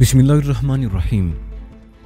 बिस्मिल्लाहिर्रहमानिर्रहीम।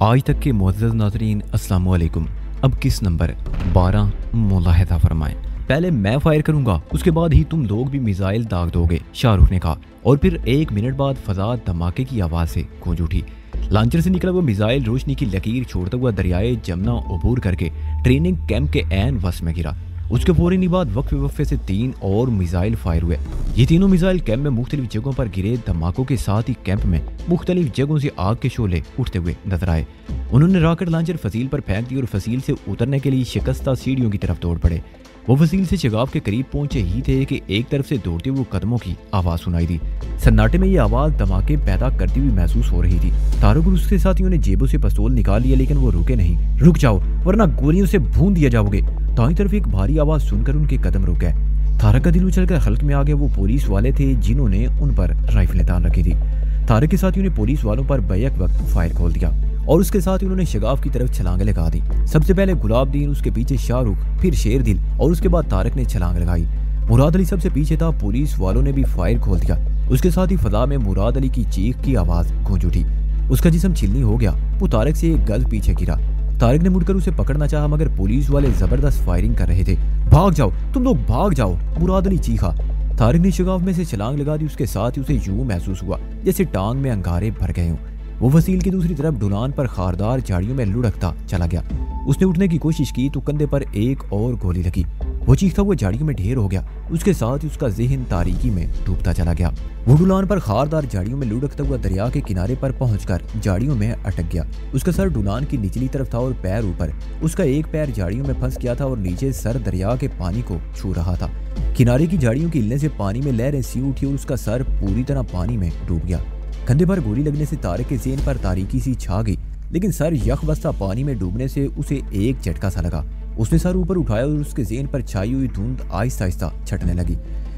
आज तक के मुअज़्ज़ज़ नाज़रीन अस्सलाम वालेकुम। अब किस नंबर 12 मुलाहिज़ा फरमाएं। पहले मैं फायर करूंगा, उसके बाद ही तुम लोग भी मिसाइल दाग दोगे, शाहरुख ने कहा। और फिर 1 मिनट बाद फजा धमाके की आवाज़ से गूंज उठी। लॉन्चर से निकला हुआ मिसाइल रोशनी की लकीर छोड़ता हुआ दरियाए जमुना अबूर करके ट्रेनिंग कैंप के ऐन वस में गिरा। उसके फौरन ही बाद वक्फे से 3 और मिसाइल फायर हुए। ये तीनों मिसाइल कैंप में मुख्तलिफ जगहों पर गिरे। धमाकों के साथ ही कैंप में मुख्तलिफ जगहों से आग के शोले उठते हुए नजर आए। उन्होंने रॉकेट लॉन्चर फसील पर फेंक दी और फसील से उतरने के लिए शिकस्ता सीढ़ियों की तरफ दौड़ पड़े। वो फसील से शगाफ के करीब पहुंचे ही थे कि एक तरफ से दौड़ते हुए कदमों की आवाज सुनाई दी। सन्नाटे में ये आवाज धमाके पैदा करती हुई महसूस हो रही थी। तारुक और उसके साथियों ने जेबों से पिस्तौल निकाल लिया, लेकिन वो रुके नहीं। रुक जाओ वरना गोलियों से भून दिया जाओगे। दाईं तरफ एक भारी आवाज सुनकर उनके कदम रुक गए। तारक का दिल उछलकर हल्क में आ गया। वो पुलिस वाले थे जिन्होंने उन पर राइफलें तान रखी थी। तारक के साथियों ने पुलिस वालों पर बैक वक्त फायर खोल दिया और उसके साथ ही उन्होंने शगाफ की तरफ छलांगें लगा दी। सबसे पहले गुलाबदीन, उसके पीछे शाहरुख, फिर शेरदिल और उसके बाद तारक ने छलांग लगाई। मुराद अली सबसे पीछे था। पुलिस वालों ने भी फायर खोल दिया। उसके साथ ही फजा में मुराद अली की चीख की आवाज गूंज उठी। उसका जिस्म छिलनी हो गया। वो तारक से एक गज पीछे गिरा। तारक ने मुड़कर उसे पकड़ना चाहा, मगर पुलिस वाले जबरदस्त फायरिंग कर रहे थे। भाग जाओ तुम लोग, भाग जाओ, मुराद अली चीखा। तारक ने शगाफ में से छलांग लगा दी। उसके साथ ही उसे यूं महसूस हुआ जैसे टांग में अंगारे भर गए हों। वो फसील की दूसरी तरफ ढुलान पर खारदार झाड़ियों में लुढ़कता चला गया। उसने उठने की कोशिश की तो कंधे पर एक और गोली लगी। वो चीखता हुआ झाड़ियों में ढेर हो गया। उसके साथ ही उसका ज़हन तारीकी में डूबता चला गया। वो ढुलान पर खारदार झाड़ियों में लुढ़कता हुआ दरिया के किनारे पर पहुंचकर झाड़ियों में अटक गया। उसका सर ढुलान की निचली तरफ था और पैर ऊपर। उसका एक पैर झाड़ियों में फंस गया था और नीचे सर दरिया के पानी को छू रहा था। किनारे की झाड़ियों के हिलने से पानी में लहरें सी उठी और उसका सर पूरी तरह पानी में डूब गया। कंधे पर गोली लगने से तारक के ज़हन पर तारीकी सी छा गई, लेकिन सर यख बस्ता पानी में डूबने से उसे एक झटका सा लगा। उसने सर ऊपर उठाया और उसके ज़हन पर छाई हुई धुंध आहिस्ता आहिस्ता छटने लगी।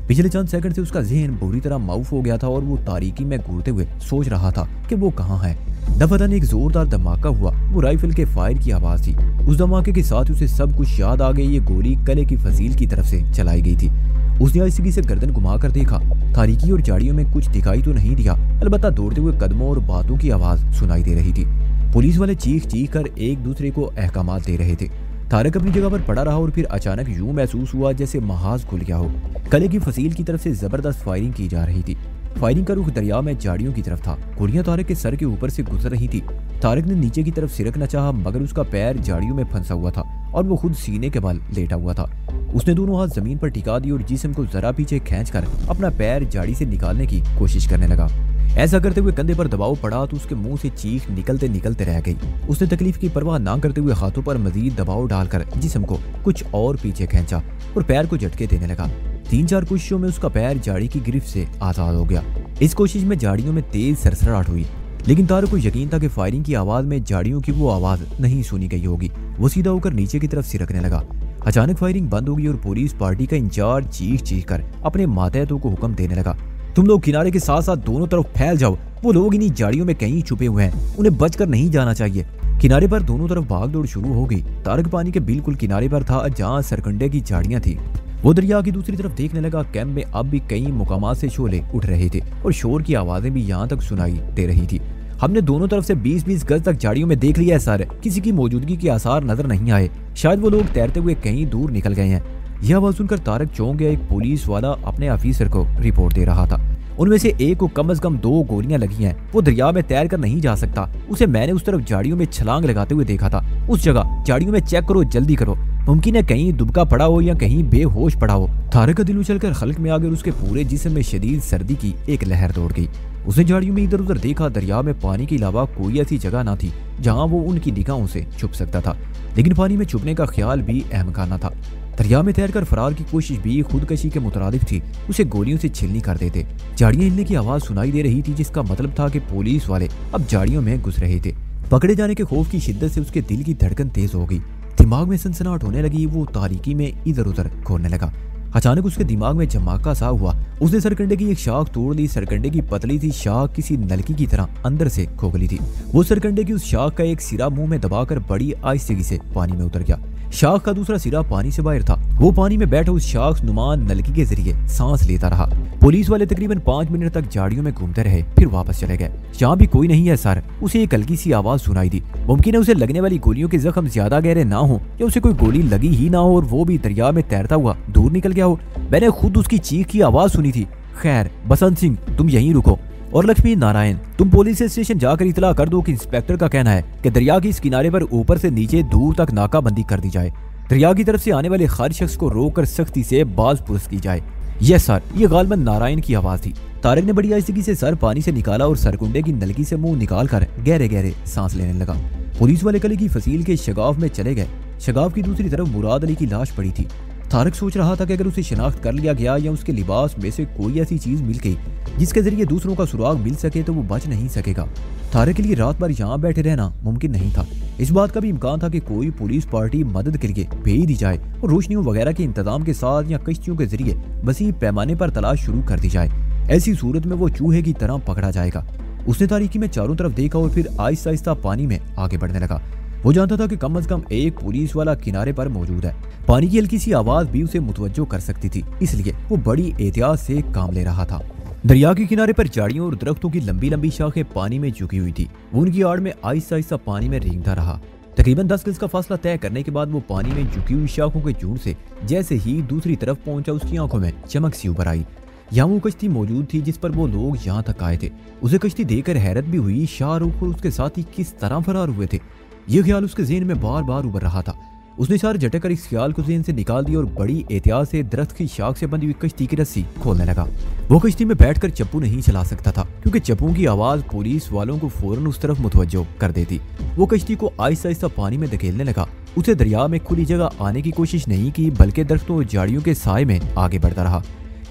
पिछले चंद सेकंड से उसका ज़हन बुरी तरह माऊफ हो गया था और वो तारीकी में घूरते हुए सोच रहा था कि वो कहाँ है। दफादन एक जोरदार धमाका हुआ। वो राइफल के फायर की आवाज थी। उस धमाके के साथ उसे सब कुछ याद आ गई। ये गोली कले की फसील की तरफ से चलाई गई थी। उसने आहिस्ते से गर्दन घुमाकर देखा। तारीकी और झाड़ियों में कुछ दिखाई तो नहीं दिया, अलबत्ता दौड़ते हुए कदमों और बातों की आवाज सुनाई दे रही थी। पुलिस वाले चीख चीख कर एक दूसरे को अहकामात दे रहे थे। तारक अपनी जगह पर पड़ा रहा और फिर अचानक यूं महसूस हुआ जैसे महाज खुल गया हो। कले की फसील की तरफ से जबरदस्त फायरिंग की जा रही थी। फायरिंग का रुख दरिया में झाड़ियों की तरफ था। गोलियां तारक के सर के ऊपर से गुजर रही थी। तारक ने नीचे की तरफ सिरकना चाहा, मगर उसका पैर झाड़ियों में फंसा हुआ था और वो खुद सीने के बल लेटा हुआ था। उसने दोनों हाथ जमीन पर टिका दी और जिस्म को जरा पीछे खींचकर अपना पैर झाड़ी से निकालने की कोशिश करने लगा। ऐसा करते हुए कंधे पर दबाव पड़ा तो उसके मुंह से चीख निकलते निकलते रह गई। उसने तकलीफ की परवाह ना करते हुए हाथों पर मजीद दबाव डालकर जिस्म को कुछ और पीछे खींचा और पैर को झटके देने लगा। 3-4 कोशिशों में उसका पैर झाड़ी की गिरफ्त से आजाद हो गया। इस कोशिश में झाड़ियों में तेज सरसराहट हुई, लेकिन तारक को यकीन था कि फायरिंग की आवाज में झाड़ियों की वो आवाज नहीं सुनी गई होगी। वो सीधा होकर नीचे की तरफ सिरकने लगा। अचानक फायरिंग बंद हो गई और पुलिस पार्टी का इंचार्ज चीख चीख कर अपने मातहतों को हुक्म देने लगा, तुम लोग किनारे के साथ साथ दोनों तरफ फैल जाओ। वो लोग इन्हीं झाड़ियों में कहीं छुपे हुए हैं, उन्हें बचकर नहीं जाना चाहिए। किनारे पर दोनों तरफ भागदौड़ शुरू हो गई। तारक पानी के बिल्कुल किनारे पर था जहाँ सरकंडे की झाड़ियां थी। वो दरिया की दूसरी तरफ देखने लगा। कैंप में अब भी कई मुकामात से शोले उठ रहे थे और शोर की आवाजें भी यहाँ तक सुनाई दे रही थी। हमने दोनों तरफ से 20-20 गज तक झाड़ियों में देख लिया है सर, किसी की मौजूदगी के आसार नजर नहीं आए। शायद वो लोग तैरते हुए कहीं दूर निकल गए हैं। यह आवाज सुनकर तारक चौंक गया। एक पुलिस वाला अपने ऑफिसर को रिपोर्ट दे रहा था। उनमें से एक को कम से कम 2 गोलियां लगी हैं। वो दरिया में तैर कर नहीं जा सकता। उसे मैंने उस तरफ झाड़ियों में छलांग लगाते हुए देखा था। उस जगह झाड़ियों में चेक करो, जल्दी करो। मुमकिन है कहीं दुबका पड़ा हो या कहीं बेहोश पड़ा हो। तारक का दिल उछलकर हल्क में आ गया। उसके पूरे जिस्म में शदीद सर्दी की एक लहर दौड़ गई। उसने झाड़ियों में इधर उधर देखा। दरिया में पानी के अलावा कोई ऐसी जगह ना थी जहाँ वो उनकी निगाहों से छुप सकता था, लेकिन पानी में छुपने का ख्याल भी अहमकाना था। दरिया में तैरकर फरार की कोशिश भी खुदकशी के मुतरादिफ थी। उसे गोलियों से छिलनी कर देते। झाड़ियां हिलने की आवाज सुनाई दे रही थी, जिसका मतलब था कि पुलिस वाले अब झाड़ियों में घुस रहे थे। पकड़े जाने के खौफ की शिद्दत से उसके दिल की धड़कन तेज हो गई। दिमाग में सनसनाहट होने लगी। वो तारीकी में इधर उधर घूरने लगा। अचानक उसके दिमाग में झमाका सा हुआ। उसने सरकंडे की एक शाख तोड़ दी। सरकंडे की पतली सी शाख किसी नलकी की तरह अंदर से खोखली थी। वो सरकंडे की उस शाख का एक सिरा मुंह में दबाकर बड़ी आहिस्तगी से पानी में उतर गया। शाख का दूसरा सिरा पानी से बाहर था। वो पानी में बैठा उस शाख नुमान नलकी के जरिए सांस लेता रहा। पुलिस वाले तकरीबन 5 मिनट तक झाड़ियों में घूमते रहे, फिर वापस चले गए। यहाँ भी कोई नहीं है सर, उसे एक हल्की सी आवाज सुनाई दी। मुमकिन है उसे लगने वाली गोलियों के जख्म ज्यादा गहरे ना हो या उसे कोई गोली लगी ही ना हो और वो भी दरिया में तैरता हुआ दूर निकल गया हो। मैंने खुद उसकी चीख की आवाज सुनी थी। खैर बसंत सिंह, तुम यहीं रुको और लक्ष्मी नारायण, तुम पुलिस स्टेशन जाकर इतला कर दो कि इंस्पेक्टर का कहना है कि दरिया के इस किनारे पर ऊपर से नीचे दूर तक नाकाबंदी कर दी जाए। दरिया की तरफ से आने वाले हर शख्स को रोककर सख्ती से बाज पुरस की जाए। यस सर, ये गालिबन नारायण की आवाज थी। तारिक ने बड़ी आहिस्ती से सर पानी से निकाला और सरकुंडे की नलकी से मुंह निकालकर गहरे गहरे सांस लेने लगा। पुलिस वाले कली की फसील के शगाफ में चले गए। शगाफ की दूसरी तरफ मुराद अली की लाश पड़ी थी। तारिक सोच रहा था कि अगर उसे शिनाख्त कर लिया गया या उसके लिबास में से कोई ऐसी चीज मिल गई जिसके जरिए दूसरों का सुराग मिल सके तो वो बच नहीं सकेगा। तारिक के लिए रात भर यहाँ बैठे रहना मुमकिन नहीं था। इस बात का भी इम्कान था कि कोई पुलिस पार्टी मदद के लिए भेज दी जाए और रोशनियों वगैरह के इंतजाम के साथ या कश्तियों के जरिए वसी पैमाने पर तलाश शुरू कर दी जाए। ऐसी सूरत में वो चूहे की तरह पकड़ा जाएगा। उसने तारीकी में चारों तरफ देखा और फिर आहिस्ता आहिस्ता पानी में आगे बढ़ने लगा। वो जानता था कि कम से कम एक पुलिस वाला किनारे पर मौजूद है। पानी की हल्की सी आवाज भी उसे मुतवज्जो कर सकती थी, इसलिए वो बड़ी एहतियात से काम ले रहा था। दरिया के किनारे पर झाड़ियों और दरख्तों की लंबी लंबी शाखें पानी में झुकी हुई थी। वो उनकी आड़ में आहिस्ता आहिस्ता पानी में रेंगता रहा। तकरीबन 10 गज का फासला तय करने के बाद वो पानी में झुकी हुई शाखों के झुंड से जैसे ही दूसरी तरफ पहुंचा, उसकी आंखों में चमक सी उभर आई। यहाँ वो कश्ती मौजूद थी जिस पर वो लोग यहाँ तक आए थे। उसे कश्ती देखकर हैरत भी हुई। शाहरुख और उसके साथी किस तरह फरार हुए थे, ये ख्याल उसके ज़हन में बार बार उभर रहा था। उसने सार झटक कर इस ख्याल को ज़हन से निकाल दिया और बड़ी एहतियात से दरख्त की शाख से बंधी हुई कश्ती की रस्सी खोलने लगा। वो कश्ती में बैठकर चप्पू नहीं चला सकता था क्योंकि चप्पू की आवाज पुलिस वालों को फौरन उस तरफ मुतवज्जो कर देती। वो कश्ती को आहिस्ता आहिस्ता पानी में धकेलने लगा। उसे दरिया में खुली जगह आने की कोशिश नहीं की, बल्कि दरख्तों और झाड़ियों के साए में आगे बढ़ता रहा।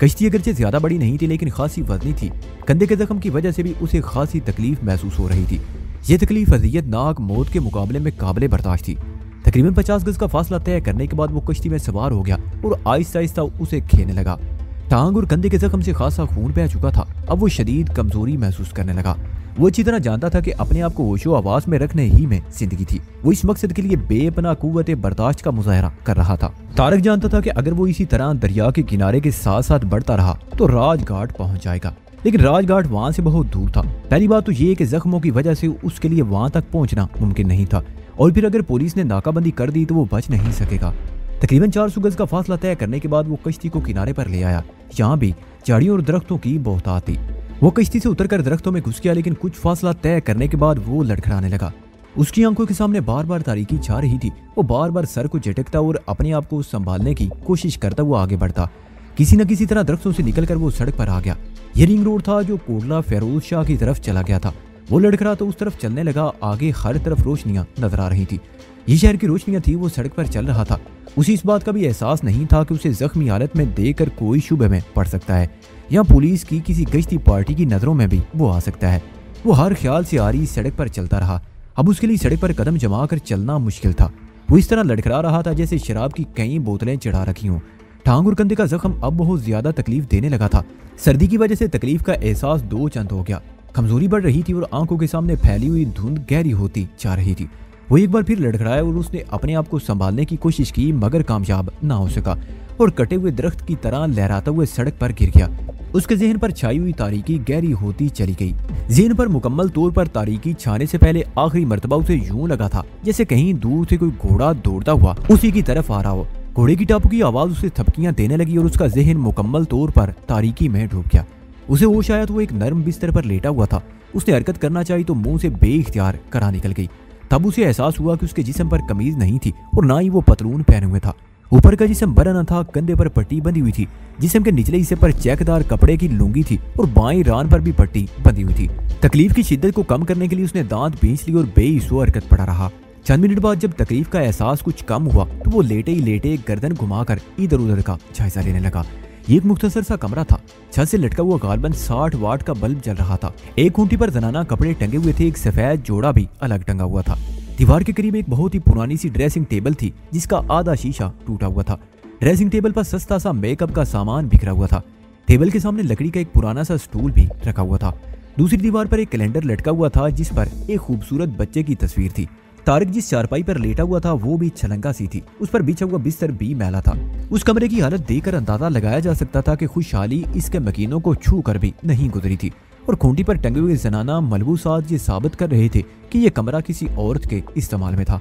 कश्ती अगरचे ज्यादा बड़ी नहीं थी लेकिन खासी वजनी थी। कंधे के जख्म की वजह से भी उसे खासी तकलीफ महसूस हो रही थी। ये तकलीफ अज़ियतनाक मौत के मुकाबले में काबिले बर्दाश्त थी। तकरीबन 50 गज का फासला तय करने के बाद वो कश्ती में सवार हो गया और आहिस्ता आहिस्ता उसे खेने लगा। टांग और कंधे के जख्म से खासा खून बह चुका था। अब वो शदीद कमजोरी महसूस करने लगा। वो अच्छी तरह जानता था कि अपने आप को होशो आवाज में रखने ही में जिंदगी थी। वो इस मकसद के लिए बेपनाह कुव्वत बर्दाश्त का मुजाहरा कर रहा था। तारिक जानता था कि अगर वो इसी तरह दरिया के किनारे के साथ साथ बढ़ता रहा तो राजघाट पहुंच जाएगा, लेकिन राजघाट वहां से बहुत दूर था। पहली बात तो ये कि जख्मों की वजह से उसके लिए वहां तक पहुंचना मुमकिन नहीं था, और फिर अगर पुलिस ने नाकाबंदी कर दी तो वो बच नहीं सकेगा। तकरीबन 400 गज का फासला तय करने के बाद वो कश्ती को किनारे पर ले आया। यहाँ भी झाड़ियों और दरख्तों की बहुतात थी। वो कश्ती से उतरकर दरख्तों में घुस गया, लेकिन कुछ फासला तय करने के बाद वो लड़खड़ाने लगा। उसकी आंखों के सामने बार बार तारीकी छा रही थी। वो बार बार सर को झटकता और अपने आप को संभालने की कोशिश करता हुआ आगे बढ़ता। किसी न किसी तरह दरख्तों से निकलकर वो सड़क पर आ गया। ये रिंग रोड था जो कोटला फेरोज शाह की तरफ चला गया था। वो लड़खड़ा तो उस तरफ चलने लगा। आगे हर तरफ रोशनियां नजर आ रही थी। ये शहर की रोशनियां थी। वो सड़क पर चल रहा था। उसे इस बात का भी एहसास नहीं था कि उसे जख्मी हालत में देखकर कोई शुबे में पड़ सकता है या पुलिस की किसी गश्ती पार्टी की नजरों में भी वो आ सकता है। वो हर ख्याल से आ रही सड़क पर चलता रहा। अब उसके लिए सड़क पर कदम जमा कर चलना मुश्किल था। वो इस तरह लड़खड़ा रहा था जैसे शराब की कई बोतलें चढ़ा रखी हों। टांग और कंधे का जख्म अब बहुत ज्यादा तकलीफ देने लगा था। सर्दी की वजह से तकलीफ का एहसास दो चंद हो गया। कमजोरी बढ़ रही थी और आंखों के सामने फैली हुई धुंध गहरी होती जा रही थी। वो एक बार फिर लड़खड़ाया और उसने अपने आप को संभालने की कोशिश की, मगर कामयाब ना हो सका और कटे हुए दरख्त की तरह लहराता हुए सड़क पर गिर गया। उसके जहन पर छाई हुई तारीकी गहरी होती चली गई। जहन पर मुकम्मल तौर पर तारीकी छाने से पहले आखिरी मर्तबा उसे यूं लगा था जैसे कहीं दूर से कोई घोड़ा दौड़ता हुआ उसी की तरफ आ रहा हो। घोड़े की टापू की आवाज उसे थपकियां देने लगी और उसका जहन मुकम्मल तौर पर तारीकी में डूब गया। उसे होश आया तो वो एक नर्म बिस्तर पर लेटा हुआ था। उसने हरकत करना चाहिए तो मुंह से बेइख्तियार करा निकल गई। तब उसे एहसास हुआ कि उसके जिस्म पर कमीज नहीं थी और ना ही वो पतलून पहने हुए था। ऊपर का जिस्म बरा न था, कंधे पर पट्टी बंधी हुई थी। जिस्म के निचले हिस्से पर चेकदार कपड़े की लुंगी थी और बाएं रान पर भी पट्टी बंधी हुई थी। तकलीफ की शिद्दत को कम करने के लिए उसने दांत भींच ली और बेहिस्सो हरकत पड़ा रहा। चंद मिनट बाद जब तकलीफ का एहसास कुछ कम हुआ तो वो लेटे ही लेटे गर्दन घुमाकर इधर उधर का जायजा लेने लगा। ये एक मुख्तसर सा कमरा था। छत से लटका हुआ गालबन 60 वाट का बल्ब जल रहा था। एक खूंटी पर जनाना कपड़े टंगे हुए थे। एक सफेद जोड़ा भी अलग टंगा हुआ था। दीवार के करीब एक बहुत ही पुरानी सी ड्रेसिंग टेबल थी जिसका आधा शीशा टूटा हुआ था। ड्रेसिंग टेबल पर सस्ता सा मेकअप का सामान बिखरा हुआ था। टेबल के सामने लकड़ी का एक पुराना सा स्टूल भी रखा हुआ था। दूसरी दीवार पर एक कैलेंडर लटका हुआ था जिस पर एक खूबसूरत बच्चे की तस्वीर थी। तारिक जिस चारपाई पर लेटा हुआ था वो भी छलंगा सी थी, उस पर बिछा हुआ बिस्तर भी मैला था। उस कमरे की हालत देखकर अंदाजा लगाया जा सकता था कि खुशहाली इसके मकीनों को छू कर भी नहीं गुजरी थी और खूंटी पर टंगे हुए जनाना मलबूसात ये साबित कर रहे थे कि यह कमरा किसी औरत के इस्तेमाल में था।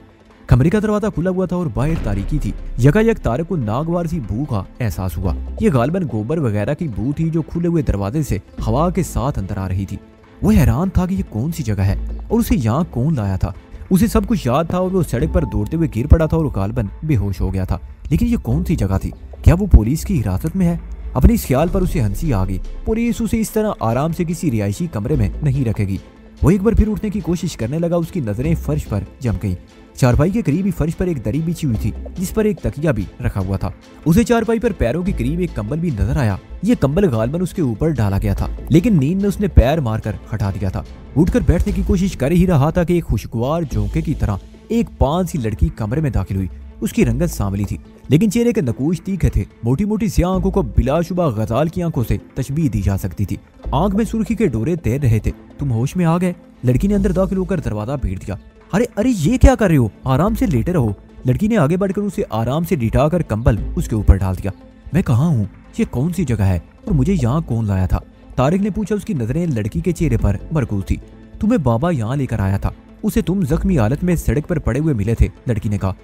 कमरे का दरवाजा खुला हुआ था और बाहर तारीकी थी। यकायक तारिक को नागवार सी बू का एहसास हुआ। ये गालिबन गोबर वगैरह की बू थी जो खुले हुए दरवाजे से हवा के साथ अंदर आ रही थी। वो हैरान था कि ये कौन सी जगह है और उसे यहाँ कौन लाया था। उसे सब कुछ याद था और वो सड़क पर दौड़ते हुए गिर पड़ा था और गालिबन बेहोश हो गया था। लेकिन ये कौन सी जगह थी? क्या वो पुलिस की हिरासत में है? अपने इस ख्याल पर उसे हंसी आ गई। पुलिस उसे इस तरह आराम से किसी रिहायशी कमरे में नहीं रखेगी। वो एक बार फिर उठने की कोशिश करने लगा। उसकी नजरें फर्श पर जम गईं। चारपाई के करीब ही फर्श पर एक दरी बिछी हुई थी जिस पर एक तकिया भी रखा हुआ था। उसे चारपाई पर पैरों के करीब एक कंबल भी नजर आया। ये कंबल गालिबन उसके ऊपर डाला गया था, लेकिन नींद में उसने पैर मारकर हटा दिया था। उठकर बैठने की कोशिश कर ही रहा था कि एक खुशगवार झोंके की तरह एक पान सी लड़की कमरे में दाखिल हुई। उसकी रंगत सांवली थी, लेकिन चेहरे के नकूश तीखे थे। मोटी मोटी स्याह आंखों को बिलाशुबा गजाल की आंखों से तशबीह दी जा सकती थी। आंख में सुर्खी के डोरे तैर रहे थे। तुम होश में आ गए? लड़की ने अंदर दाखिल होकर दरवाजा भीड़ दिया। अरे अरे ये क्या कर रहे हो? आराम से लेटे रहो। लड़की ने आगे बढ़कर उसे आराम से लिटाकर कंबल उसके ऊपर डाल दिया। मैं कहाँ हूँ? ये कौन सी जगह है और मुझे यहाँ कौन लाया था? तारिक ने पूछा। उसकी नजरें लड़की के चेहरे पर मरकूज थी। तुम्हें बाबा यहाँ लेकर आया था। उसे तुम जख्मी हालत में सड़क पर पड़े हुए मिले थे। लड़की ने कहा।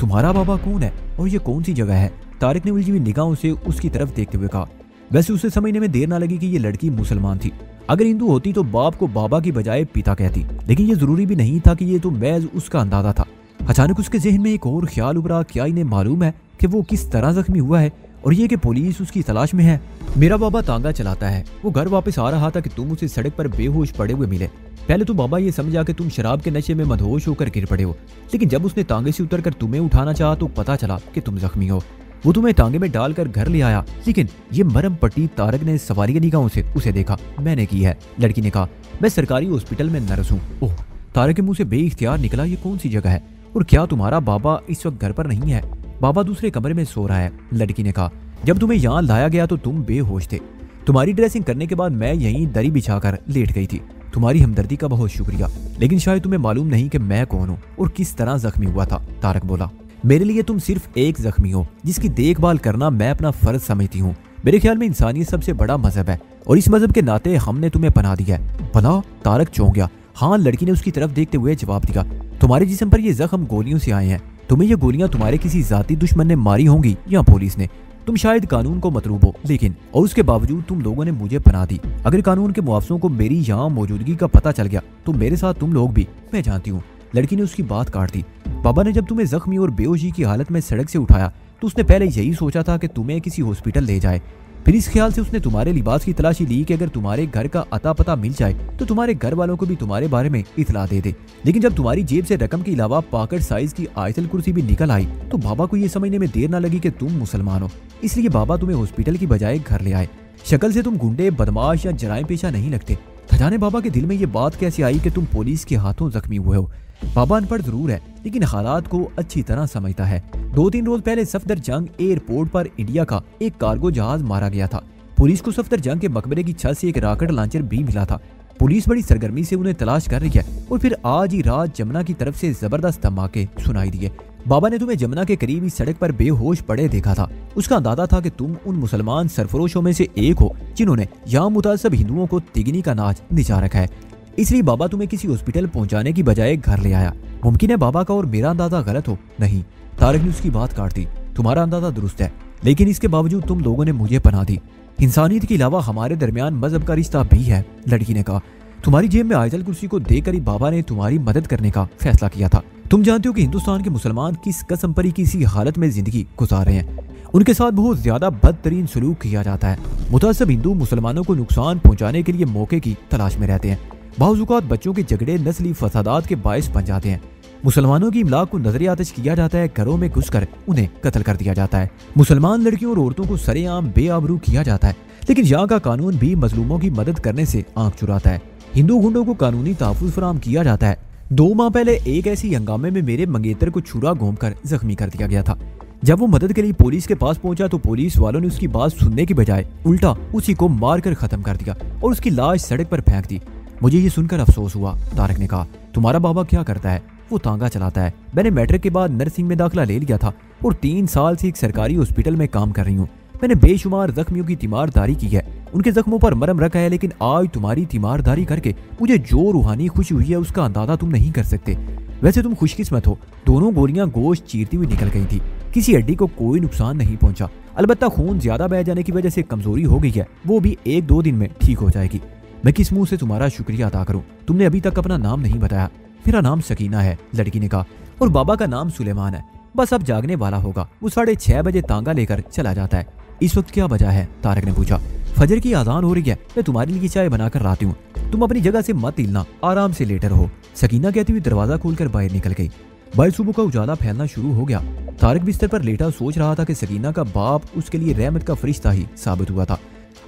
तुम्हारा बाबा कौन है और ये कौन सी जगह है? तारिक ने उलझी हुई निगाहों से उसकी तरफ देखते हुए कहा। वैसे उसे समझने में देर ना लगी कि ये लड़की मुसलमान थी। अगर हिंदू होती तो बाप को बाबा की बजाय पिता कहती, लेकिन ये जरूरी भी नहीं था कि ये तो महज उसका अंदाजा था। अचानक उसके जहन में एक और ख्याल उभरा। क्या इन्हें मालूम है कि वो किस तरह जख्मी हुआ है और ये कि पुलिस उसकी तलाश में है? मेरा बाबा तांगा चलाता है। वो घर वापस आ रहा था कि तुम उसे सड़क पर बेहोश पड़े हुए मिले। पहले तो बाबा ये समझा कि तुम शराब के नशे में मदहोश होकर गिर पड़े हो, लेकिन जब उसने तांगे से उतरकर तुम्हें उठाना चाहा तो पता चला कि तुम जख्मी हो। वो तुम्हें तांगे में डालकर घर ले आया। लेकिन ये मरम पट्टी तारिक ने सवालिया निगाहों से उसे देखा। मैंने की है, लड़की ने कहा। मैं सरकारी हॉस्पिटल में नर्स हूँ। ओह, तारिक के मुंह से बेइख्तियार निकला। ये कौन सी जगह है और क्या तुम्हारा बाबा इस वक्त घर पर नहीं है? बाबा दूसरे कमरे में सो रहा है, लड़की ने कहा। जब तुम्हें यहाँ लाया गया तो तुम बेहोश थे। तुम्हारी ड्रेसिंग करने के बाद मैं यहीं दरी बिछाकर लेट गई थी। तुम्हारी हमदर्दी का बहुत शुक्रिया, लेकिन शायद तुम्हें मालूम नहीं कि मैं कौन हूँ और किस तरह जख्मी हुआ था। तारिक बोला। मेरे लिए तुम सिर्फ एक जख्मी हो जिसकी देखभाल करना मैं अपना फर्ज समझती हूँ। मेरे ख्याल में इंसानियत सबसे बड़ा मजहब है और इस मजहब के नाते हमने तुम्हें पनाह दिया है। पनाह? तारिक चौंक गया। हाँ, लड़की ने उसकी तरफ देखते हुए जवाब दिया। तुम्हारे जिस्म पर ये जख्म गोलियों से आए हैं। तुम्हें ये गोलियां तुम्हारे किसी जाती दुश्मन ने मारी होंगी या पुलिस ने। तुम शायद कानून को मतलूब हो, लेकिन और उसके बावजूद तुम लोगों ने मुझे पनाह दी। अगर कानून के मुआवजों को मेरी यहाँ मौजूदगी का पता चल गया तो मेरे साथ तुम लोग भी, मैं जानती हूँ। लड़की ने उसकी बात काट दी। बाबा ने जब तुम्हें जख्मी और बेहोशी की हालत में सड़क से उठाया तो उसने पहले यही सोचा था कि तुम्हें किसी हॉस्पिटल ले जाए। फिर इस ख्याल से उसने तुम्हारे लिबास की तलाशी ली कि अगर तुम्हारे घर का अता पता मिल जाए तो तुम्हारे घर वालों को भी तुम्हारे बारे में इतला दे दे। लेकिन जब तुम्हारी जेब से रकम के अलावा पॉकेट साइज की आयतल कुर्सी भी निकल आई तो बाबा को यह समझने में देर ना लगी कि तुम मुसलमान हो। इसलिए बाबा तुम्हें हॉस्पिटल की बजाय घर ले आए। शक्ल से तुम गुंडे, बदमाश या जराइम पेशा नहीं लगते। खजाने बाबा के दिल में ये बात कैसे आई कि तुम पुलिस के हाथों जख्मी हुए हो? बाबा अनपढ़ जरूर है, लेकिन हालात को अच्छी तरह समझता है। 2-3 रोज पहले सफदरजंग एयरपोर्ट पर इंडिया का एक कार्गो जहाज मारा गया था। पुलिस को सफदरजंग के मकबरे की छत से एक रॉकेट लॉन्चर भी मिला था। पुलिस बड़ी सरगर्मी से उन्हें तलाश कर रही है और फिर आज ही रात जमुना की तरफ से जबरदस्त धमाके सुनाई दिए। बाबा ने तुम्हें जमुना के करीब ही सड़क पर बेहोश पड़े देखा था। उसका अंदाजा था कि तुम उन मुसलमान सरफरोशों में से एक हो जिन्होंने यहाँ मुतासब हिंदुओं को तिगनी का नाच निचा रखा है। इसलिए बाबा तुम्हें किसी हॉस्पिटल पहुंचाने की बजाय घर ले आया। मुमकिन है बाबा का और मेरा अंदाजा गलत हो। नहीं, तारिक ने उसकी बात काट दी। तुम्हारा अंदाजा दुरुस्त है, लेकिन इसके बावजूद तुम लोगों ने मुझे पनाह दी। इंसानियत के अलावा हमारे दरमियान मजहब का रिश्ता भी है, लड़की ने कहा। तुम्हारी जेब में आयतल कुर्सी को देखकर ही बाबा ने तुम्हारी मदद करने का फैसला किया था। तुम जानते हो कि हिंदुस्तान के मुसलमान किस कसम परी किसी हालत में जिंदगी गुजार रहे हैं। उनके साथ बहुत ज्यादा बदतरीन सलूक किया जाता है। मुतासब हिंदू मुसलमानों को नुकसान पहुंचाने के लिए मौके की तलाश में रहते हैं। बाज़-औक़ात बच्चों के झगड़े नस्ली फसादात के बायस बन जाते हैं। मुसलमानों की इमलाक को नजर आतिश किया जाता है। घरों में घुसकर उन्हें कत्ल कर दिया जाता है। मुसलमान लड़कियों और औरतों को सरेआम बेआबरू किया जाता है। लेकिन यहाँ का कानून भी मजलूमों की मदद करने से आंख चुराता है। हिंदू गुंडों को कानूनी तहफ़्फ़ुज़ फराहम किया जाता है। 2 माह पहले एक ऐसी हंगामे में मेरे मंगेतर को छुरा घोंपकर जख्मी कर दिया गया था। जब वो मदद के लिए पुलिस के पास पहुंचा तो पुलिस वालों ने उसकी बात सुनने की बजाय उल्टा उसी को मारकर खत्म कर दिया और उसकी लाश सड़क पर फेंक दी। मुझे ये सुनकर अफसोस हुआ। तारिक ने कहा, तुम्हारा बाबा क्या करता है? वो तांगा चलाता है। मैंने मैट्रिक के बाद नर्सिंग में दाखिला ले लिया था और 3 साल से एक सरकारी हॉस्पिटल में काम कर रही हूँ। मैंने बेशुमार जख्मियों की तीमारदारी की है, उनके जख्मों पर मरहम रखा है, लेकिन आज तुम्हारी तीमारदारी करके मुझे जो रूहानी खुशी हुई है उसका अंदाजा तुम नहीं कर सकते। वैसे तुम खुशकिस्मत हो, दोनों गोलियां गोश्त चीरती हुई निकल गई थी, किसी हड्डी को कोई नुकसान नहीं पहुंचा। अलबत्ता खून ज्यादा बह जाने की वजह से कमजोरी हो गई है, वो भी 1-2 दिन में ठीक हो जाएगी। मैं किस मुंह से तुम्हारा शुक्रिया अदा करूं? तुमने अभी तक अपना नाम नहीं बताया। मेरा नाम सकीना है, लड़की ने कहा, और बाबा का नाम सुलेमान है। बस अब जागने वाला होगा। वो 6:30 बजे तांगा लेकर चला जाता है। इस वक्त क्या वजह है? तारक ने पूछा। फजर की आजान हो रही है, मैं तुम्हारे लिए चाय बनाकर लाती हूँ, तुम अपनी जगह से मत हिलना, आराम से लेटे रहो, सकीना कहती हुई दरवाजा खोलकर बाहर निकल गई। बाहर सुबह का उजाला फैलना शुरू हो गया। तारक बिस्तर पर लेटा सोच रहा था कि सकीना का बाप उसके लिए रहमत का फरिश्ता ही साबित हुआ था।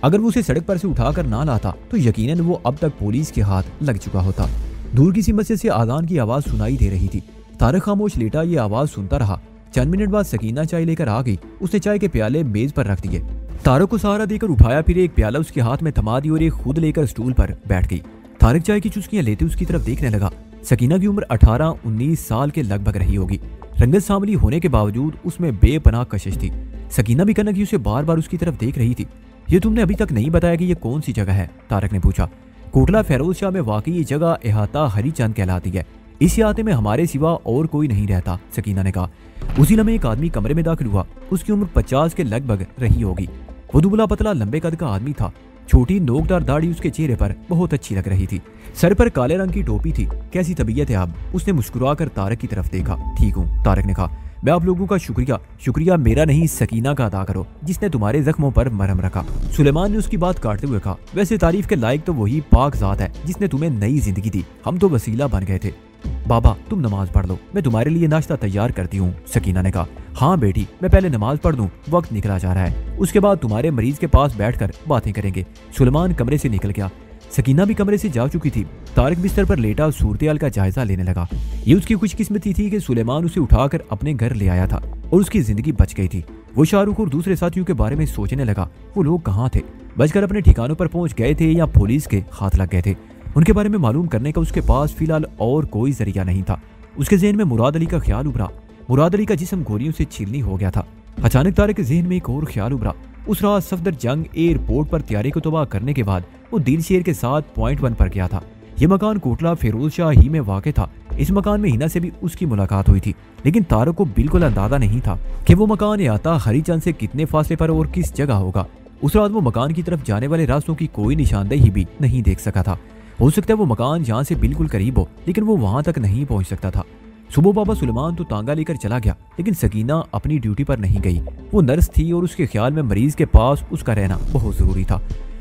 अगर वो उसे सड़क पर से उठाकर ना लाता तो यकीनन वो अब तक पुलिस के हाथ लग चुका होता। दूर किसी मस्जिद से आजान की आवाज सुनाई दे रही थी। तारक खामोश लेटा ये आवाज सुनता रहा। चंद मिनट बाद सकीना चाय लेकर आ गई। उसने चाय के प्याले मेज पर रख दिए। तारक को सहारा देकर उठाया, फिर एक प्याला उसके हाथ में थमा दी और एक खुद लेकर स्टूल पर बैठ गई। तारक चाय की चुस्कियां लेते उसकी तरफ देखने लगा। सकीना की उम्र 18-19 साल के लगभग रही होगी। रंगत सांवली होने के बावजूद उसमें बेपनाह कशिश थी। सकीना भी कनक उसे बार बार उसकी तरफ देख रही थी। ये तुमने अभी तक नहीं बताया कि ये कौन सी जगह है? तारक ने पूछा। कोटला फेरोज शाह में वाकई ये जगह इहाता हरीचंद कहलाती है। इस इहाते में हमारे सिवा और कोई नहीं रहता, सकीना ने कहा। उसी लम्हे एक आदमी कमरे में दाखिल हुआ। उसकी उम्र 50 के लगभग रही होगी। वो दुबला पतला लंबे कद का आदमी था। छोटी नोकदार दाढ़ी उसके चेहरे पर बहुत अच्छी लग रही थी। सर पर काले रंग की टोपी थी। कैसी तबीयत है आप? उसने मुस्कुराकर तारक की तरफ देखा। ठीक हूँ, तारक ने कहा। मैं आप लोगों का शुक्रिया मेरा नहीं, सकीना का अदा करो जिसने तुम्हारे जख्मों पर मरहम रखा। सुलेमान ने उसकी बात काटते हुए कहा। वैसे तारीफ के लायक तो वही पाक जात है जिसने तुम्हें नई जिंदगी दी, हम तो वसीला बन गए थे। बाबा तुम नमाज पढ़ लो, मैं तुम्हारे लिए नाश्ता तैयार करती हूँ, सकीना ने कहा। हाँ बेटी, मैं पहले नमाज पढ़ दूं, वक्त निकला जा रहा है, उसके बाद तुम्हारे मरीज के पास बैठकर बातें करेंगे। सुलेमान कमरे से निकल गया। सकीना भी कमरे से जा चुकी थी। तारक बिस्तर पर लेटा सूरत-ए-हाल का जायजा लेने लगा। ये उसकी खुशकिस्मती थी कि सुलेमान उसे उठाकर अपने घर ले आया था और उसकी जिंदगी बच गई थी। वो शाहरुख और दूसरे साथियों के बारे में सोचने लगा। वो लोग कहाँ थे? बचकर अपने ठिकानों पर पहुंच गए थे या पुलिस के हाथ लग गए थे? उनके बारे में मालूम करने का उसके पास फिलहाल और कोई जरिया नहीं था। उसके जहन में मुराद अली का ख्याल उभरा। मुराद अली का जिस्म गोलियों से छीलनी हो गया था। अचानक तारक के जहन में एक और ख्याल उभरा। उस रात सफदरजंग एयरपोर्ट पर तैयारी को तबाह करने के बाद वो दिलशेर के साथ पॉइंट 1 पर गया था। ये मकान कोटला फेरोज शाह ही में वाक़ था। इस मकान में हिना से भी उसकी मुलाकात हुई थी, लेकिन तारक को बिल्कुल अंदाजा नहीं था कि वो मकान इहाता हरीचंद से कितने फासले पर और किस जगह होगा। उस रात वो मकान की तरफ जाने वाले रास्तों की कोई निशानदेही भी नहीं देख सका था। हो सकता है वो मकान जहाँ से बिल्कुल करीब हो, लेकिन वो वहां तक नहीं पहुंच सकता था। सुबह बाबा सुलेमान तो तांगा लेकर चला गया, लेकिन सकीना अपनी ड्यूटी पर नहीं गई। वो नर्स थी और उसके ख्याल में मरीज के पास उसका रहना बहुत जरूरी था।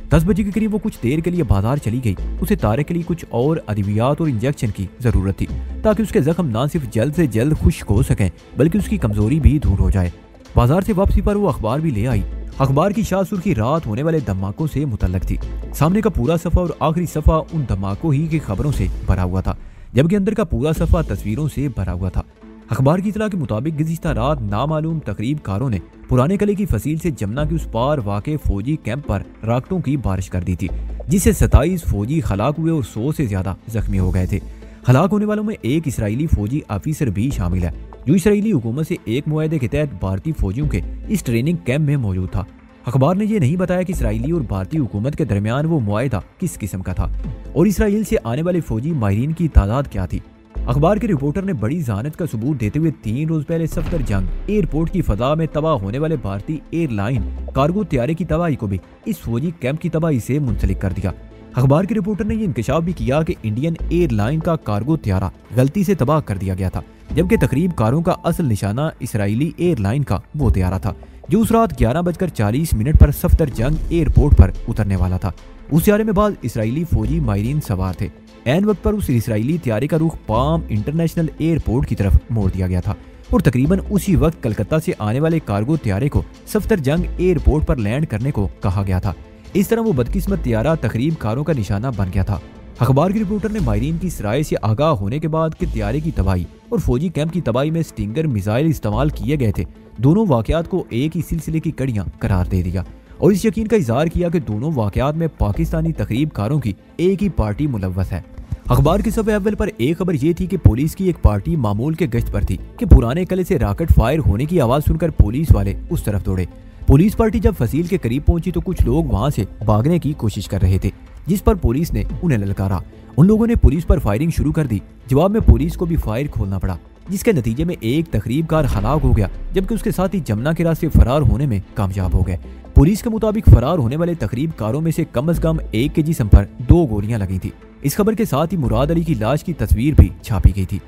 10 बजे के करीब वो कुछ देर के लिए बाजार चली गई। उसे तारक के लिए कुछ और अद्वियात और इंजेक्शन की जरूरत थी, ताकि उसके जख्म ना सिर्फ जल्द से जल्द खुश्क हो सकें, बल्कि उसकी कमजोरी भी दूर हो जाए। बाजार से वापसी पर वो अखबार भी ले आई। अखबार की शाह सुर्खी रात होने वाले धमाकों से मुतल्लक थी। सामने का पूरा सफा और आखिरी सफा उन धमाकों ही की खबरों से भरा हुआ था, जबकि अंदर का पूरा सफा तस्वीरों से भरा हुआ था। अखबार की इतला के मुताबिक गुज़िश्ता रात नामालूम तकरीबकारों ने पुराने किले की फसील से जमुना के उस पार वाक़े फौजी कैंप पर राकेटों की बारिश कर दी थी, जिससे 27 फौजी हलाक हुए और 100 से ज्यादा जख्मी हो गए थे। हलाक होने वालों में एक इसराइली फौजी ऑफिसर भी शामिल है, जो इसराइली हुकूमत से एक मुआहदे के तहत भारतीय फौजियों के इस ट्रेनिंग कैंप में मौजूद था। अखबार ने यह नहीं बताया कि इसराइली और भारतीय हुकूमत के दरमियान वो मुआहदा किस किस्म का था और इसराइल से आने वाले फौजी माहिरीन की तादाद क्या थी। अखबार के रिपोर्टर ने बड़ी जहानत का सबूत देते हुए 3 रोज पहले सफदरजंग एयरपोर्ट की फजा में तबाह होने वाले भारतीय एयरलाइन कार्गो त्यारे की तबाही को भी इस फौजी कैंप की तबाही से मुंसलिक कर दिया। अखबार के रिपोर्टर ने यह इंकशाफ भी किया कि इंडियन एयरलाइन का कार्गो त्यारा गलती से तबाह कर दिया गया था, जबकि तकरीबकारों का असल निशाना इसराइली एयरलाइन का वो त्यारा था, जो उस रात 11:40 पर सफदरजंग एयरपोर्ट पर उतरने वाला था। उस त्यारे में बाद इसराइली फौजी माहिरीन सवार थे। ऐन वक्त पर उस इसराइली त्यारे का रुख पाम इंटरनेशनल एयरपोर्ट की तरफ मोड़ दिया गया था और तकरीबन उसी वक्त कलकत्ता से आने वाले कार्गो त्यारे को सफदरजंग एयरपोर्ट पर लैंड करने को कहा गया था। इस तरह वो बदकिस्मत त्यारा तकरीबकारों का निशाना बन गया था। अखबार के रिपोर्टर ने माहिरीन की इस राय से आगाह होने के बाद कि त्यारे की तबाही और फौजी कैंप की तबाही में स्टिंगर मिसाइल इस्तेमाल किए गए थे, दोनों वाकयात को एक ही सिलसिले की कड़ियां करार दे दिया और इस यकीन का इजहार किया कि दोनों वाकयात में पाकिस्तानी तकरीबकारों की एक ही पार्टी मुलव्वस है। अखबार के सफ़े अव्वल पर एक खबर ये थी कि पुलिस की एक पार्टी मामूल के गश्त पर थी कि पुराने किले से रॉकेट फायर होने की आवाज सुनकर पुलिस वाले उस तरफ दौड़े। पुलिस पार्टी जब फसील के करीब पहुंची तो कुछ लोग वहां से भागने की कोशिश कर रहे थे, जिस पर पुलिस ने उन्हें ललकारा। उन लोगों ने पुलिस पर फायरिंग शुरू कर दी। जवाब में पुलिस को भी फायर खोलना पड़ा, जिसके नतीजे में एक तकरीबकार हलाक हो गया, जबकि उसके साथ ही जमुना के रास्ते फरार होने में कामयाब हो गए। पुलिस के मुताबिक फरार होने वाले तकरीबकारों में से कम से कम एक के जिस्म पर 2 गोलियां लगी थी। इस खबर के साथ ही मुराद अली की लाश की तस्वीर भी छापी गई थी।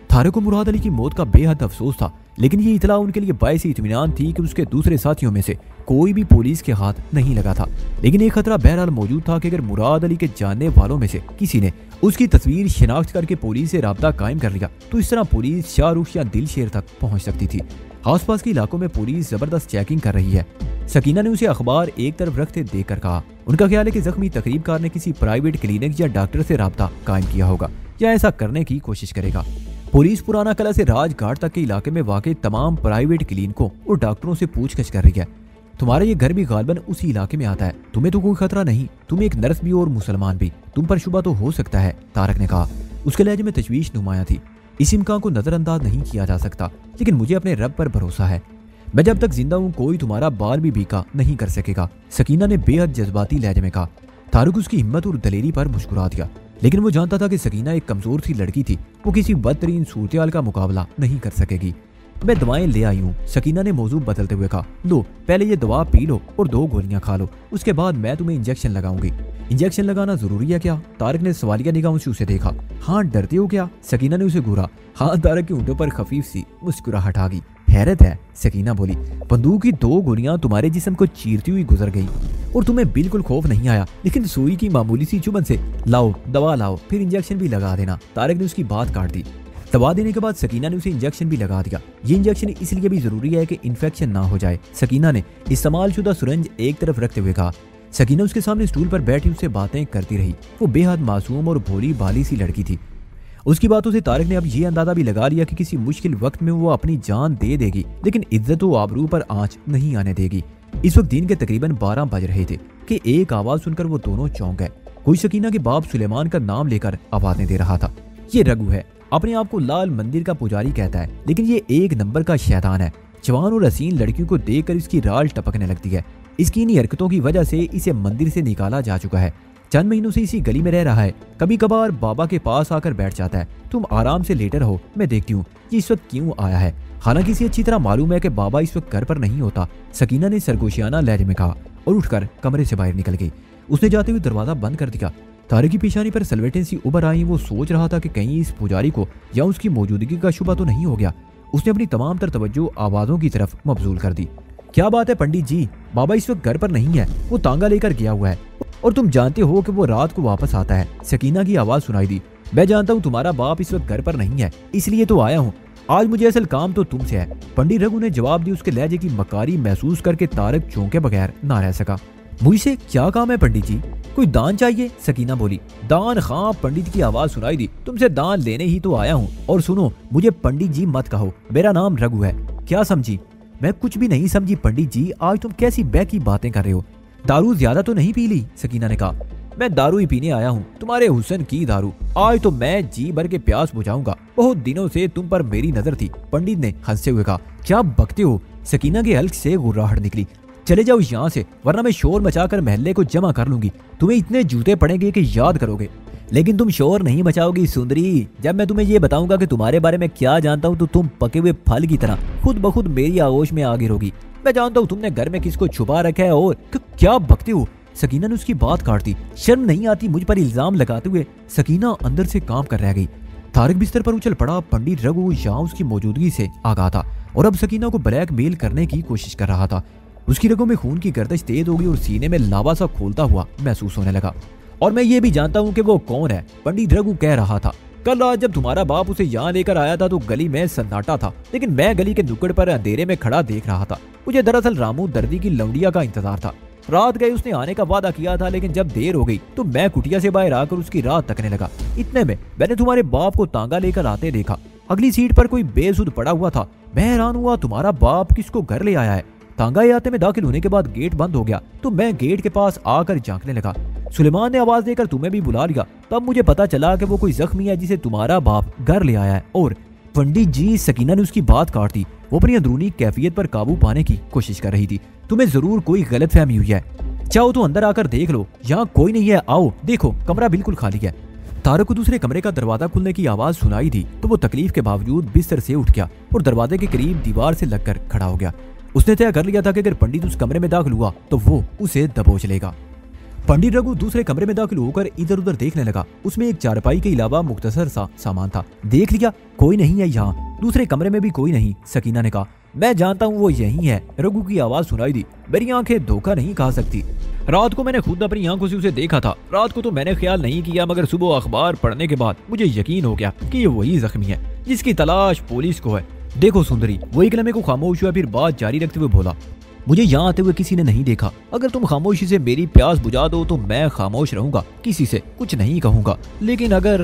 थारू को मुराद अली की मौत का बेहद अफसोस था, लेकिन ये इतला उनके लिए बायस इत्मीनान थी कि उसके दूसरे साथियों में से कोई भी पुलिस के हाथ नहीं लगा था। लेकिन एक खतरा बहरहाल मौजूद था कि अगर मुराद अली के जानने वालों में से किसी ने उसकी तस्वीर शिनाख्त करके पुलिस से राब्ता कायम कर लिया तो इस तरह पुलिस शाहरुख या दिलशेर तक पहुंच सकती थी। आसपास के इलाकों में पुलिस जबरदस्त चेकिंग कर रही है। सकीना ने उसे अखबार एक तरफ रखते देखकर कहा, उनका ख्याल है कि जख्मी तकरीबकार ने किसी प्राइवेट क्लिनिक या डॉक्टर से राब्ता कायम किया होगा या ऐसा करने की कोशिश करेगा। पुलिस पुराना किला से राजघाट तक के इलाके में वाक़ तमाम प्राइवेट क्लिनिकों और डॉक्टरों से पूछताछ कर रही है। तुम्हारा ये घर भी गालबन उसी इलाके में आता है, तुम्हें तो कोई खतरा नहीं, तुम एक नर्स भी और मुसलमान भी, तुम पर शुबा तो हो सकता है, तारक ने कहा। उसके लहजे में तशवीश नुमाया थी। इस इम्कान को नजरअंदाज नहीं किया जा सकता, लेकिन मुझे अपने रब पर भरोसा है। मैं जब तक जिंदा हूँ कोई तुम्हारा बाल भी बीका नहीं कर सकेगा, सकीना ने बेहद जज्बाती लहजे में कहा। तारक उसकी हिम्मत और दलेरी पर मुस्कुरा दिया, लेकिन वो जानता था कि सकीना एक कमजोर सी लड़की थी, वो किसी बदतरीन सूरत का मुकाबला नहीं कर सकेगी। मैं दवाएं ले आई हूँ, सकीना ने मौजू बदलते हुए कहा। लो पहले ये दवा पी लो और 2 गोलियां खा लो, उसके बाद मैं तुम्हें इंजेक्शन लगाऊंगी। इंजेक्शन लगाना जरूरी है क्या? तारक ने सवालिया निगाहों से उसे देखा। हाँ डरते हो क्या? सकीना ने उसे घूरा। हाँ, तारक के होंठों पर खफीफ सी मुस्कुराहट आ गई। हैरत है, सकीना बोली, बंदूक की 2 गोलियां तुम्हारे जिस्म को चीरती हुई गुजर गई और तुम्हें बिल्कुल खौफ नहीं आया, लेकिन सुई की मामूली सी चुभन से लाओ दवा लाओ, फिर इंजेक्शन भी लगा देना। तारक ने उसकी बात काट दी। दवा देने के बाद सकीना ने उसे इंजेक्शन भी लगा दिया। ये इंजेक्शन इसलिए भी जरूरी है कि इन्फेक्शन ना हो जाए, सकीना ने इस्तेमाल शुदा सुरंज एक तरफ रखते हुए कहा। सकीना उसके सामने स्टूल पर बैठी उससे बातें करती रही। वो बेहद मासूम और भोली भाली सी लड़की थी। उसकी बातों से तारक ने अब ये अंदाजा भी लगा लिया कि किसी मुश्किल वक्त में वो अपनी जान दे देगी, लेकिन इज्जत व आबरू पर आंच नहीं आने देगी। इस वक्त दिन के तकरीबन 12 बज रहे थे कि एक आवाज सुनकर वो दोनों चौंक गए। कोई सकीना के बाप सुलेमान का नाम लेकर आवाजें दे रहा था। ये रघु है, अपने आप को लाल मंदिर का पुजारी कहता है, लेकिन ये 1 नंबर का शैतान है। जवान और हसीन लड़कियों को देखकर इसकी राल टपकने लगती है। इसकी इन्हीं हरकतों की वजह से इसे मंदिर से निकाला जा चुका है। चंद महीनों से इसी गली में रह रहा है। कभी कभार बाबा के पास आकर बैठ जाता है। तुम आराम से लेटे रहो, मैं देखती हूँ ये इस वक्त क्यों आया है। हालांकि इसे अच्छी तरह मालूम है कि बाबा इस वक्त घर पर नहीं होता, सकीना ने सरगोशियाना लहजे में कहा और उठकर कमरे से बाहर निकल गई। उसने जाते हुए दरवाजा बंद कर दिया। तारक की पेशानी पर सलवटें सी उभर आई। वो सोच रहा था कि कहीं इस पुजारी को या उसकी मौजूदगी का शुबा तो नहीं हो गया। उसने अपनी तमाम तर तवज्जो आवाजों की तरफ मबजूल कर दी। क्या बात है पंडित जी, बाबा इस वक्त घर पर नहीं है, वो तांगा लेकर गया हुआ है और तुम जानते हो कि वो रात को वापस आता है। सकीना की आवाज सुनाई दी। मैं जानता हूँ तुम्हारा बाप इस वक्त घर पर नहीं है, इसलिए तो आया हूँ। आज मुझे असल काम तो तुमसे है, पंडित रघु ने जवाब दी। उसके लहजे की मकारी महसूस करके तारक चौंके बगैर ना रह सका। मुझसे क्या काम है पंडित जी? कोई दान चाहिए? सकीना बोली। दान? हाँ, पंडित की आवाज सुनाई दी। तुमसे दान लेने ही तो आया हूँ। और सुनो, मुझे पंडित जी मत कहो, मेरा नाम रघु है। क्या समझी? मैं कुछ भी नहीं समझी पंडित जी। आज तुम कैसी की बातें कर रहे हो? दारू ज्यादा तो नहीं पी ली? सकीना ने कहा। मैं दारू ही पीने आया हूँ, तुम्हारे हुस्न की दारू। आज तो मैं जी भर के प्यास बुझाऊंगा। बहुत दिनों से तुम पर मेरी नजर थी, पंडित ने हंसते हुए कहा। क्या बकते हो? सकीना के हल्क से गुर्राहट निकली। चले जाओ यहाँ से, वरना मैं शोर मचाकर महल्ले को जमा कर लूंगी। तुम्हें इतने जूते पड़ेंगे कि याद करोगे। लेकिन तुम शोर नहीं मचाओगी सुंदरी। जब मैं तुम्हें ये बताऊंगा कि तुम्हारे बारे में क्या जानता हूँ तो तुम पके हुए फल की तरह खुद ब खुद मेरी आगोश में आ गिरोगी। मैं जानता हूँ तुमने घर में किसको छुपा रखा है। और क्या बकते हो? सकीना ने उसकी बात काट दी। शर्म नहीं आती मुझ पर इल्जाम लगाते हुए? सकीना अंदर से काम कर रह गई। तारक बिस्तर पर उछल पड़ा। पंडित रघु यहाँ उसकी मौजूदगी से आगाह था और अब सकीना को ब्लैकमेल करने की कोशिश कर रहा था। उसकी रगों में खून की गर्दिश तेज हो गई और सीने में लावा सा खोलता हुआ महसूस होने लगा। और मैं ये भी जानता हूँ कि वो कौन है, पंडित रघु कह रहा था। कल रात जब तुम्हारा बाप उसे यहाँ लेकर आया था तो गली में सन्नाटा था, लेकिन मैं गली के नुक्कड़ पर अंधेरे में खड़ा देख रहा था। मुझे दरअसल रामू दर्दी की लौंडिया का इंतजार था। रात गए उसने आने का वादा किया था, लेकिन जब देर हो गई तो मैं कुटिया से बाहर आकर उसकी राह तकने लगा। इतने में मैंने तुम्हारे बाप को तांगा लेकर आते देखा। अगली सीट पर कोई बेसुध पड़ा हुआ था। मैं हैरान हुआ, तुम्हारा बाप किसको घर ले आया है? तांगा आते में दाखिल होने के बाद गेट बंद हो गया तो मैं गेट के पास आकर झांकने लगा। सुलेमान ने आवाज देकर तुम्हें भी बुला लिया। तब मुझे पता चला कि वो कोई जख्मी है जिसे तुम्हारा बाप घर ले आया है। और पंडित जी, सकीना ने उसकी बात काट दी। वो अपनी अंदरूनी कैफियत पर काबू पाने की कोशिश कर रही थी। तुम्हें जरूर कोई गलतफहमी हुई है, चाहो तो अंदर आकर देख लो, यहाँ कोई नहीं है, आओ देखो कमरा बिल्कुल खाली है। तारक को दूसरे कमरे का दरवाजा खुलने की आवाज सुनाई दी तो वो तकलीफ के बावजूद बिस्तर से उठ गया और दरवाजे के करीब दीवार से लगकर खड़ा हो गया। उसने तय कर लिया था कि अगर पंडित उस कमरे में दाखिल हुआ तो वो उसे दबोच लेगा। पंडित रघु दूसरे कमरे में दाखिल होकर इधर उधर देखने लगा। उसमें एक चारपाई के अलावा मुख्तसर सा सामान था। देख लिया, कोई नहीं है यहाँ। दूसरे कमरे में भी कोई नहीं, सकीना ने कहा। मैं जानता हूँ वो यही है, रघु की आवाज सुनाई दी। मेरी आंखें धोखा नहीं खा सकती। रात को मैंने खुद अपनी आंखों से उसे देखा था। रात को तो मैंने ख्याल नहीं किया, मगर सुबह अखबार पढ़ने के बाद मुझे यकीन हो गया कि ये वही जख्मी है जिसकी तलाश पुलिस को है। देखो सुंदरी, वो एक लम्हे को खामोश हुआ, फिर बात जारी रखते हुए बोला, मुझे यहाँ आते हुए किसी ने नहीं देखा। अगर तुम खामोशी से मेरी प्यास बुझा दो तो मैं खामोश रहूंगा, किसी से कुछ नहीं कहूंगा। लेकिन अगर